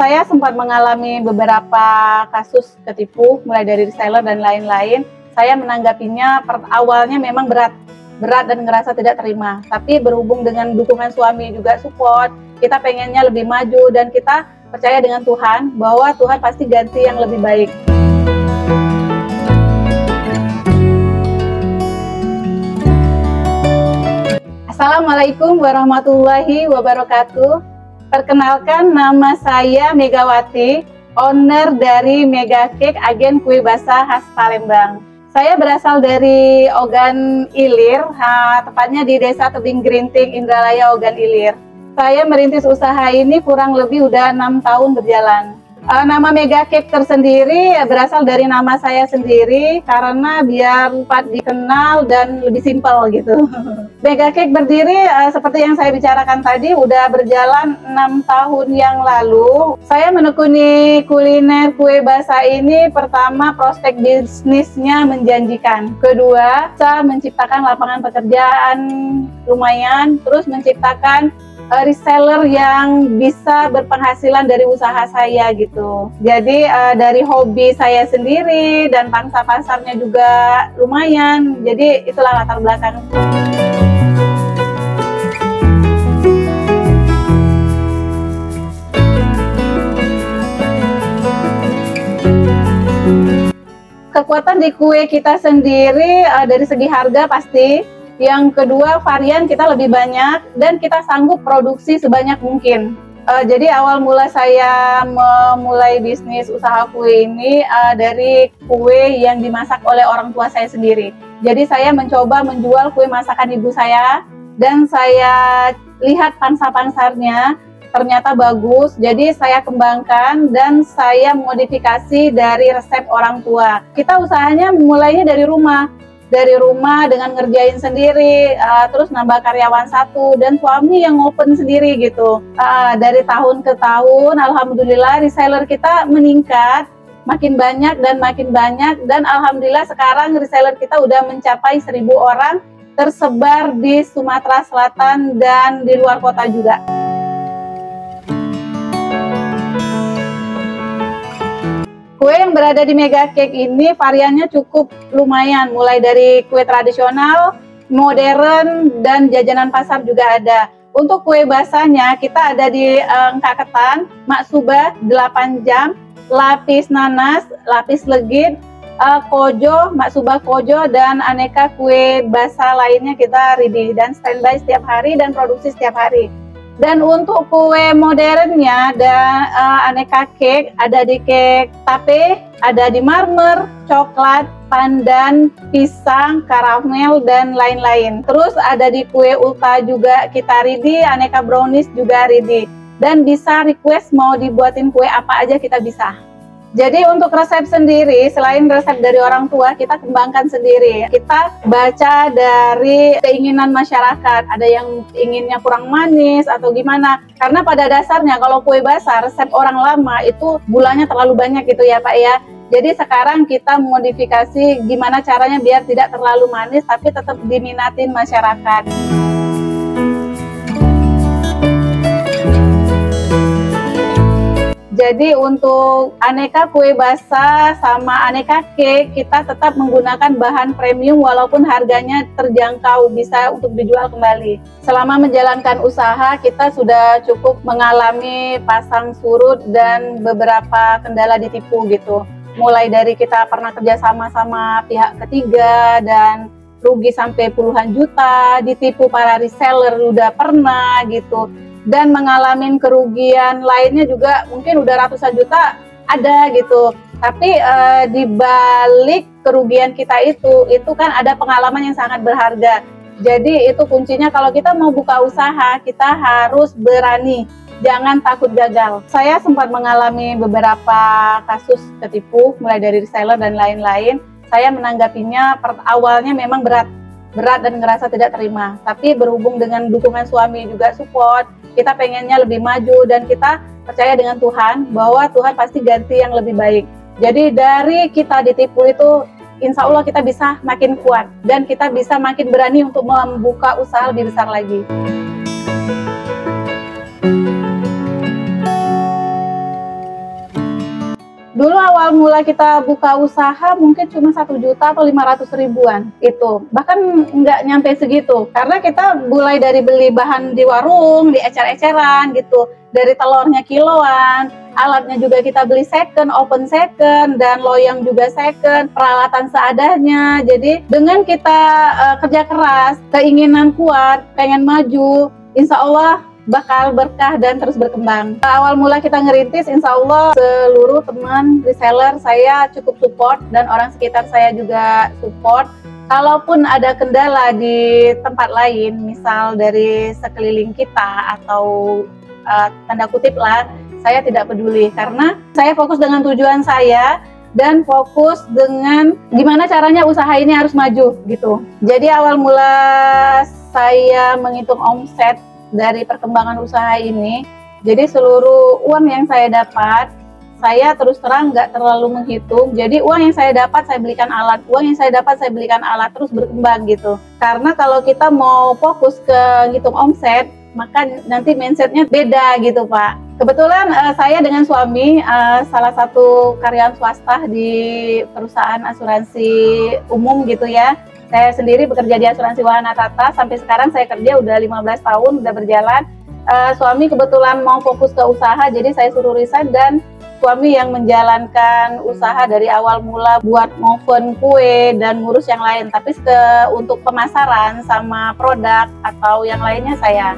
Saya sempat mengalami beberapa kasus ketipu, mulai dari reseller dan lain-lain. Saya menanggapinya awalnya memang berat dan ngerasa tidak terima. Tapi berhubung dengan dukungan suami juga support, kita pengennya lebih maju dan kita percaya dengan Tuhan bahwa Tuhan pasti ganti yang lebih baik. Assalamualaikum warahmatullahi wabarakatuh. Perkenalkan, nama saya Megawati, owner dari Mega Cake, agen kue basah khas Palembang. Saya berasal dari Ogan Ilir, tepatnya di Desa Tebing Gerinting, Indralaya, Ogan Ilir. Saya merintis usaha ini kurang lebih udah 6 tahun berjalan. Nama Mega Cake tersendiri berasal dari nama saya sendiri karena biar cepat dikenal dan lebih simpel gitu. Mega Cake berdiri seperti yang saya bicarakan tadi udah berjalan 6 tahun yang lalu. Saya menekuni kuliner kue basah ini, pertama prospek bisnisnya menjanjikan. Kedua, saya menciptakan lapangan pekerjaan lumayan, terus menciptakan reseller yang bisa berpenghasilan dari usaha saya gitu. Jadi dari hobi saya sendiri dan pangsa pasarnya juga lumayan. Jadi itulah latar belakang. Kekuatan di kue kita sendiri dari segi harga pasti. Yang kedua, varian kita lebih banyak dan kita sanggup produksi sebanyak mungkin. Jadi awal mula saya memulai bisnis usaha kue ini dari kue yang dimasak oleh orang tua saya sendiri. Jadi saya mencoba menjual kue masakan ibu saya dan saya lihat pangsa pasarnya ternyata bagus. Jadi saya kembangkan dan saya modifikasi dari resep orang tua. Kita usahanya mulainya dari rumah dengan ngerjain sendiri, terus nambah karyawan satu dan suami yang open sendiri gitu. Dari tahun ke tahun, alhamdulillah reseller kita meningkat, makin banyak dan alhamdulillah sekarang reseller kita udah mencapai 1.000 orang tersebar di Sumatera Selatan dan di luar kota juga. Kue yang berada di Mega Cake ini variannya cukup lumayan, mulai dari kue tradisional, modern, dan jajanan pasar juga ada. Untuk kue basahnya kita ada di Engkak Ketan, Maksuba 8 jam, lapis nanas, lapis legit, kojo, Maksuba kojo, dan aneka kue basah lainnya kita ready dan standby setiap hari dan produksi setiap hari. Dan untuk kue modernnya ada aneka cake, ada di cake tape, ada di marmer, coklat, pandan, pisang, karamel, dan lain-lain. Terus ada di kue ulta juga kita ready, aneka brownies juga ready. Dan bisa request mau dibuatin kue apa aja kita bisa. Jadi untuk resep sendiri, selain resep dari orang tua, kita kembangkan sendiri. Kita baca dari keinginan masyarakat, ada yang inginnya kurang manis atau gimana. Karena pada dasarnya kalau kue basah, resep orang lama itu gulanya terlalu banyak gitu ya Pak ya. Jadi sekarang kita modifikasi gimana caranya biar tidak terlalu manis, tapi tetap diminatin masyarakat. Jadi untuk aneka kue basah sama aneka cake kita tetap menggunakan bahan premium walaupun harganya terjangkau, bisa untuk dijual kembali. Selama menjalankan usaha kita sudah cukup mengalami pasang surut dan beberapa kendala ditipu gitu. Mulai dari kita pernah kerja sama pihak ketiga dan rugi sampai puluhan juta, ditipu para reseller udah pernah gitu. Dan mengalami kerugian lainnya juga mungkin udah ratusan juta ada gitu. Tapi di balik kerugian kita itu kan ada pengalaman yang sangat berharga. Jadi itu kuncinya kalau kita mau buka usaha, kita harus berani, jangan takut gagal. Saya sempat mengalami beberapa kasus ketipu, mulai dari reseller dan lain-lain. Saya menanggapinya awalnya memang berat dan ngerasa tidak terima. Tapi berhubung dengan dukungan suami juga support, kita pengennya lebih maju dan kita percaya dengan Tuhan bahwa Tuhan pasti ganti yang lebih baik. Jadi dari kita ditipu itu insya Allah kita bisa makin kuat dan kita bisa makin berani untuk membuka usaha lebih besar lagi. awal mula kita buka usaha mungkin cuma 1 juta atau 500 ribuan itu, bahkan nggak nyampe segitu, karena kita mulai dari beli bahan di warung, di ecer-eceran gitu, dari telurnya kiloan, alatnya juga kita beli second, open second, dan loyang juga second, peralatan seadanya. Jadi dengan kita kerja keras, keinginan kuat, pengen maju, insya Allah bakal berkah dan terus berkembang. Awal mula kita ngerintis, insya Allah seluruh teman reseller saya cukup support dan orang sekitar saya juga support. Kalaupun ada kendala di tempat lain, misal dari sekeliling kita atau tanda kutip lah, saya tidak peduli karena saya fokus dengan tujuan saya dan fokus dengan gimana caranya usaha ini harus maju gitu. Jadi awal mula saya menghitung omset dari perkembangan usaha ini, jadi seluruh uang yang saya dapat, saya terus terang nggak terlalu menghitung. Jadi uang yang saya dapat saya belikan alat, uang yang saya dapat saya belikan alat, terus berkembang gitu. Karena kalau kita mau fokus ke ngitung omset, maka nanti mindsetnya beda gitu Pak. Kebetulan saya dengan suami salah satu karyawan swasta di perusahaan asuransi umum gitu ya. Saya sendiri bekerja di asuransi Wahana Tata, sampai sekarang saya kerja udah 15 tahun, udah berjalan. Suami kebetulan mau fokus ke usaha, jadi saya suruh resign dan suami yang menjalankan usaha dari awal mula buat oven kue dan ngurus yang lain. Tapi untuk pemasaran sama produk atau yang lainnya saya.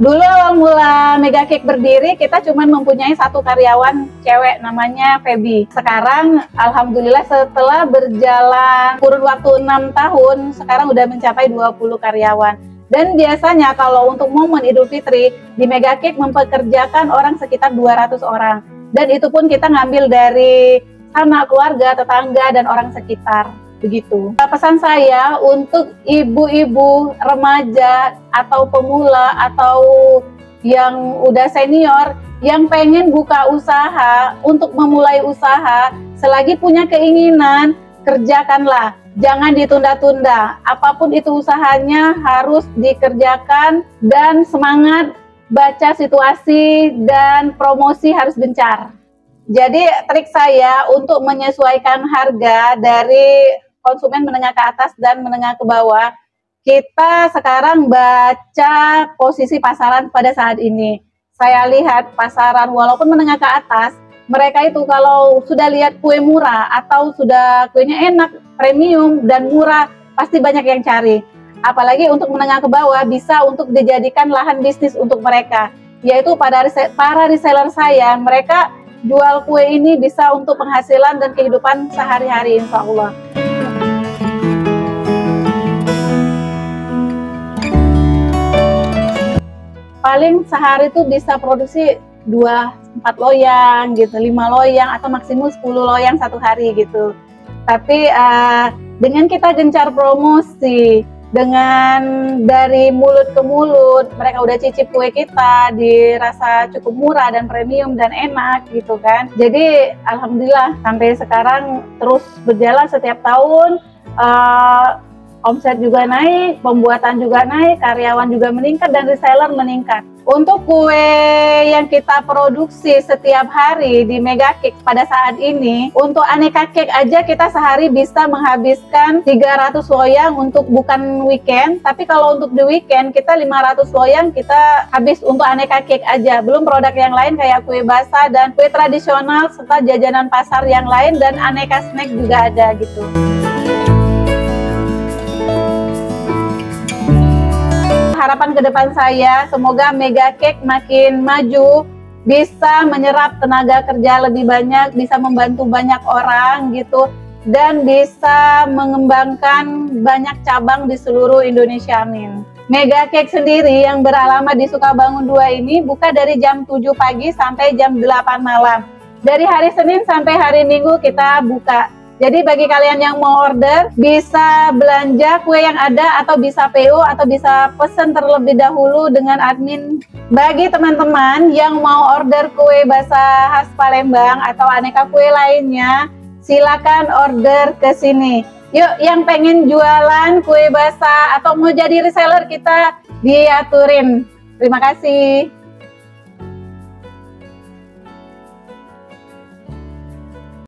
Dulu awal mula Mega Cake berdiri, kita cuma mempunyai 1 karyawan cewek namanya Feby. Sekarang alhamdulillah setelah berjalan kurun waktu 6 tahun, sekarang udah mencapai 20 karyawan. Dan biasanya kalau untuk momen Idul Fitri, di Mega Cake mempekerjakan orang sekitar 200 orang. Dan itu pun kita ngambil dari sama keluarga, tetangga, dan orang sekitar. Begitu. Pesan saya untuk ibu-ibu, remaja, atau pemula, atau yang udah senior, yang pengen buka usaha, untuk memulai usaha, selagi punya keinginan, kerjakanlah. Jangan ditunda-tunda. Apapun itu usahanya harus dikerjakan dan semangat, baca situasi, dan promosi harus gencar. Jadi trik saya untuk menyesuaikan harga dari konsumen menengah ke atas dan menengah ke bawah, kita sekarang baca posisi pasaran pada saat ini. Saya lihat pasaran walaupun menengah ke atas, mereka itu kalau sudah lihat kue murah atau sudah kuenya enak, premium dan murah, pasti banyak yang cari. Apalagi untuk menengah ke bawah bisa untuk dijadikan lahan bisnis untuk mereka, yaitu para reseller saya, mereka jual kue ini bisa untuk penghasilan dan kehidupan sehari-hari insya Allah. Paling sehari itu bisa produksi 2-4 loyang gitu, 5 loyang atau maksimum 10 loyang satu hari gitu. Tapi dengan kita gencar promosi, dengan dari mulut ke mulut, mereka udah cicip kue kita, dirasa cukup murah dan premium dan enak gitu kan. Jadi alhamdulillah sampai sekarang terus berjalan setiap tahun, omset juga naik, pembuatan juga naik, karyawan juga meningkat, dan reseller meningkat. Untuk kue yang kita produksi setiap hari di Mega Cake pada saat ini, untuk aneka cake aja kita sehari bisa menghabiskan 300 loyang untuk bukan weekend, tapi kalau untuk di weekend kita 500 loyang kita habis untuk aneka cake aja. Belum produk yang lain kayak kue basah dan kue tradisional serta jajanan pasar yang lain dan aneka snack juga ada gitu. Harapan ke depan saya, semoga Mega Cake makin maju, bisa menyerap tenaga kerja lebih banyak, bisa membantu banyak orang gitu, dan bisa mengembangkan banyak cabang di seluruh Indonesia, amin. Mega Cake sendiri yang beralamat di Sukabangun 2 ini buka dari jam 7 pagi sampai jam 8 malam. Dari hari Senin sampai hari Minggu kita buka. Jadi bagi kalian yang mau order, bisa belanja kue yang ada atau bisa PO atau bisa pesen terlebih dahulu dengan admin. Bagi teman-teman yang mau order kue basah khas Palembang atau aneka kue lainnya, silakan order ke sini. Yuk, yang pengen jualan kue basah atau mau jadi reseller kita diaturin. Terima kasih.